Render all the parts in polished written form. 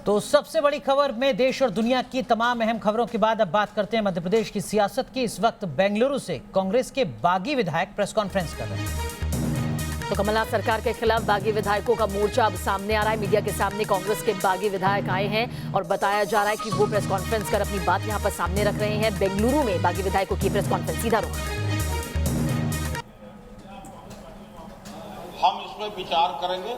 तो सबसे बड़ी खबर में देश और दुनिया की तमाम अहम खबरों के बाद अब बात करते हैं मध्य प्रदेश की सियासत की। इस वक्त बेंगलुरु से कांग्रेस के बागी विधायक प्रेस कॉन्फ्रेंस कर रहे हैं। तो कमलनाथ सरकार के खिलाफ बागी विधायकों का मोर्चा अब सामने आ रहा है। मीडिया के सामने कांग्रेस के बागी विधायक आए हैं और बताया जा रहा है कि वो प्रेस कॉन्फ्रेंस कर अपनी बात यहां पर सामने रख रहे हैं। बेंगलुरु में बागी विधायकों की प्रेस कॉन्फ्रेंस, सीधा रुख। हम इसमें विचार करेंगे।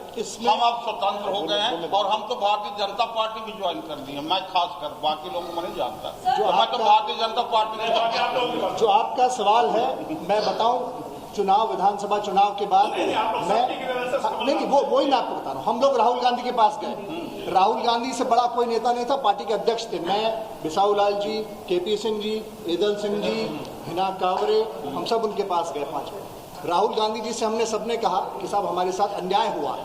हम अब स्वतंत्र हो गए हैं और हम तो भारतीय जनता पार्टी भी ज्वाइन कर दी है। मैं खासकर, बाकी लोगों को नहीं जानता, मैं तो भारतीय जनता पार्टी में। जो आपका सवाल है मैं बताऊं, चुनाव, विधानसभा चुनाव के बाद मैं वो ही मैं आपको बता रहा हूँ। हम लोग राहुल गांधी के पास गए। राहुल गांधी से बड़ा कोई नेता नहीं था, पार्टी के अध्यक्ष थे। मैं, बिसाऊ लाल जी, केपी सिंह जी, ईदल सिंह जी, हिना कांवरे, हम सब उनके पास गए 5 बजे। राहुल गांधी जी से हमने सबने कहा कि साहब हमारे साथ अन्याय हुआ है।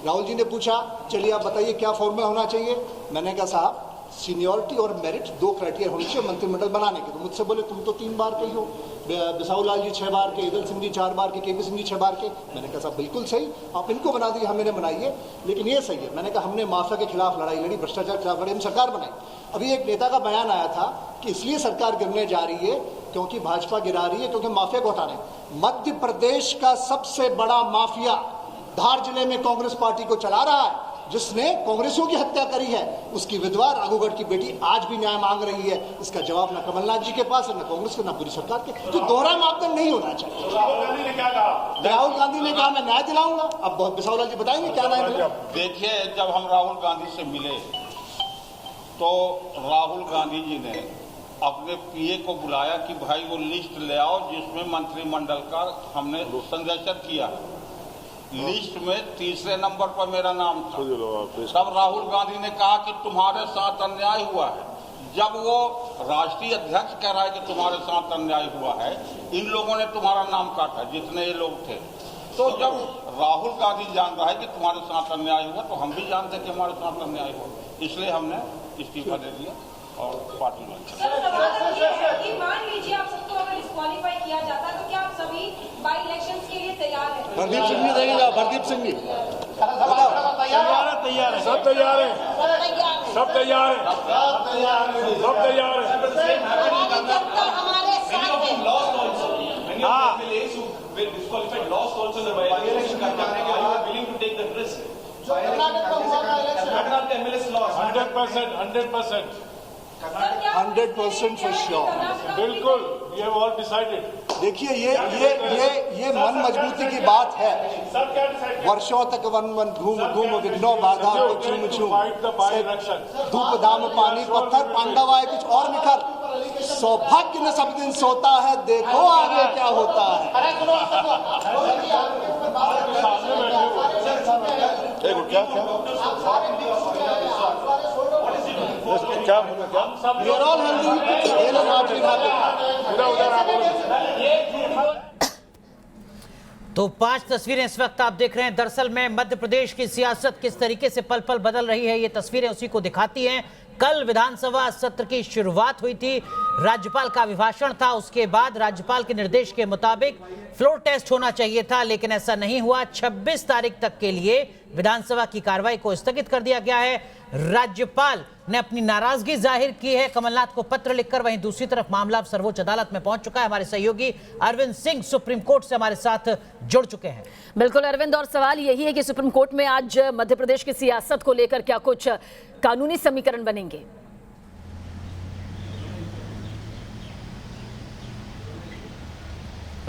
राहुल जी ने पूछा चलिए आप बताइए क्या फॉर्मूला होना चाहिए। मैंने कहा साहब सीनियरिटी और मेरिट 2 क्राइटेरिया होने चाहिए मंत्रिमंडल बनाने के। तो मुझसे बोले तुम तो 3 बार के ही हो, बिसाऊ लाल जी 6 बार के, ईदल सिंह जी 4 बार के, केपी सिंह जी 6 बार के। मैंने कहा साहब बिल्कुल सही, आप इनको बना दिए, हमें बनाइए। लेकिन ये सही है, मैंने कहा हमने माफिया के खिलाफ लड़ाई लड़ी, भ्रष्टाचार के खिलाफ लड़ी, हम सरकार बनाई। अभी एक नेता का बयान आया था कि इसलिए सरकार गिरने जा रही है क्योंकि भाजपा गिरा रही है, क्योंकि माफिया को हटाने। मध्य प्रदेश का सबसे बड़ा माफिया धार जिले में कांग्रेस पार्टी को चला रहा है, जिसने कांग्रेसियों की हत्या करी है। उसकी विधवा राघवगढ़ की बेटी आज भी न्याय मांग रही है। इसका जवाब ना कमलनाथ जी के पास है, ना कांग्रेस के, ना पूरी सरकार के। तो दोहरा मापदंड नहीं होना चाहिए। राहुल गांधी ने क्या कहा? राहुल गांधी ने कहा मैं न्याय दिलाऊंगा। अब बिसाऊ लाल जी बताएंगे क्या न्याय दिलाऊंगा। देखिए, जब हम राहुल गांधी से मिले तो राहुल गांधी जी ने अपने पीए को बुलाया कि भाई वो लिस्ट ले आओ जिसमें मंत्रिमंडल का हमने संदेशन किया। लिस्ट में 3रे नंबर पर मेरा नाम था। तब राहुल गांधी ने कहा कि तुम्हारे साथ अन्याय हुआ है। जब वो राष्ट्रीय अध्यक्ष कह रहा है कि तुम्हारे साथ अन्याय हुआ है, इन लोगों ने तुम्हारा नाम काटा, जितने ये लोग थे। तो जब राहुल गांधी जान रहा है कि तुम्हारे साथ अन्याय हुआ, तो हम भी जानते हैं कि हमारे साथ अन्याय हुआ, इसलिए हमने इस्तीफा दे दिया और पार्टी में। मान लीजिए आप सबको अगर डिस्क्वालीफाई किया जाता तो क्या आप सभी बाई इलेक्शंस के लिए तैयार हैं? प्रदीप सिंह जी देंगे ना, प्रदीप सिंह जी तैयार है, सब तैयार है, सब तैयार है, सब तैयार है। हमारे साथ है। 100% फॉर श्योर, बिल्कुल, ये ऑल डिसाइडेड। देखिए ये मन मजबूती की बात है। वर्षों तक वन वन घूम घूम विघ्नो बाधा को चूम चूम, धूप धाम पानी पत्थर, पांडव आए कुछ और निखर, सौभाग्य न सब दिन सोता है, देखो आगे क्या होता है। तो 5 तस्वीरें इस वक्त आप देख रहे हैं। दरअसल में मध्य प्रदेश की सियासत किस तरीके से पल पल बदल रही है, ये तस्वीरें उसी को दिखाती हैं। कल विधानसभा सत्र की शुरुआत हुई थी, राज्यपाल का अभिभाषण था, उसके बाद राज्यपाल के निर्देश के मुताबिक फ्लोर टेस्ट होना चाहिए था, लेकिन ऐसा नहीं हुआ। 26 तारीख तक के लिए विधानसभा की कार्रवाई को स्थगित कर दिया गया है। राज्यपाल ने अपनी नाराजगी जाहिर की है कमलनाथ को पत्र लिखकर। वहीं दूसरी तरफ मामला सर्वोच्च अदालत में पहुंच चुका है। हमारे सहयोगी अरविंद सिंह सुप्रीम कोर्ट से हमारे साथ जुड़ चुके हैं। बिल्कुल अरविंद, और सवाल यही है कि सुप्रीम कोर्ट में आज मध्य प्रदेश की सियासत को लेकर क्या कुछ कानूनी समीकरण बनेंगे?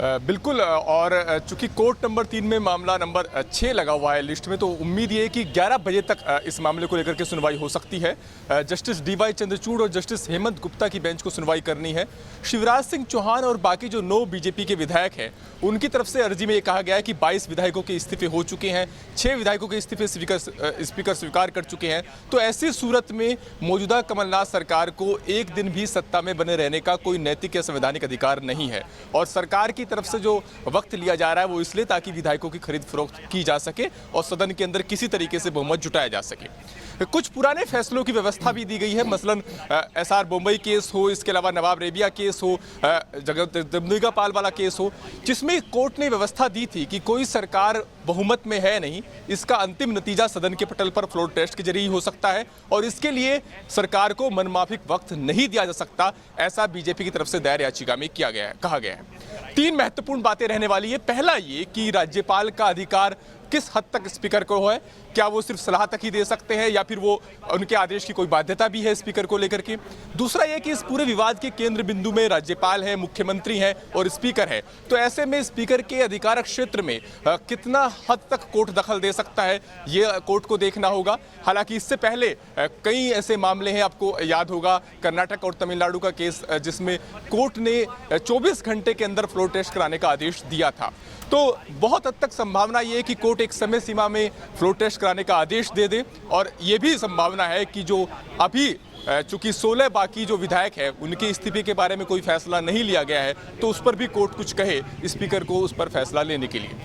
बिल्कुल, और चूंकि कोर्ट नंबर 3 में मामला नंबर 6 लगा हुआ है लिस्ट में, तो उम्मीद ये है कि 11 बजे तक इस मामले को लेकर के सुनवाई हो सकती है। जस्टिस DY चंद्रचूड़ और जस्टिस हेमंत गुप्ता की बेंच को सुनवाई करनी है। शिवराज सिंह चौहान और बाकी जो 9 बीजेपी के विधायक हैं, उनकी तरफ से अर्जी में ये कहा गया है कि 22 विधायकों के इस्तीफे हो चुके हैं, 6 विधायकों के इस्तीफे स्पीकर स्वीकार कर चुके हैं। तो ऐसी सूरत में मौजूदा कमलनाथ सरकार को एक दिन भी सत्ता में बने रहने का कोई नैतिक या संवैधानिक अधिकार नहीं है। और सरकार की तरफ से जो वक्त लिया जा रहा है वो इसलिए ताकि विधायकों की खरीद फरोख्त की जा सके और सदन के अंदर किसी तरीके से बहुमत जुटाया जा सके। कुछ पुराने फैसलों की व्यवस्था भी दी गई है, मसलन एसआर बम्बई केस हो, इसके अलावा नवाब रेबिया केस हो, जगदम्बिका पाल वाला केस हो, जिसमें कोर्ट ने व्यवस्था दी थी कि कोई सरकार बहुमत में है नहीं, इसका अंतिम नतीजा सदन के पटल पर फ्लोर टेस्ट के जरिए ही हो सकता है और इसके लिए सरकार को मनमाफिक वक्त नहीं दिया जा सकता, ऐसा बीजेपी की तरफ से दायर याचिका में कहा गया है। 3 महत्वपूर्ण बातें रहने वाली है। पहला ये कि राज्यपाल का अधिकार किस हद तक स्पीकर को है, क्या वो सिर्फ सलाह तक ही दे सकते हैं या फिर वो उनके आदेश की कोई बाध्यता भी है स्पीकर को लेकर के। दूसरा ये कि इस पूरे विवाद के केंद्र बिंदु में राज्यपाल है, मुख्यमंत्री है और स्पीकर है, तो ऐसे में स्पीकर के अधिकार क्षेत्र में कितना हद तक कोर्ट दखल दे सकता है, ये कोर्ट को देखना होगा। हालांकि इससे पहले कई ऐसे मामले हैं, आपको याद होगा कर्नाटक और तमिलनाडु का केस जिसमें कोर्ट ने 24 घंटे के अंदर फ्लोर टेस्ट कराने का आदेश दिया था। तो बहुत हद तक संभावना ये है कि कोर्ट एक समय सीमा में फ्लोर टेस्ट कराने का आदेश दे दे और ये भी संभावना है कि जो अभी चूंकि 16 बाकी जो विधायक है उनके इस्तीफे के बारे में कोई फैसला नहीं लिया गया है, तो उस पर भी कोर्ट कुछ कहे स्पीकर को उस पर फैसला लेने के लिए।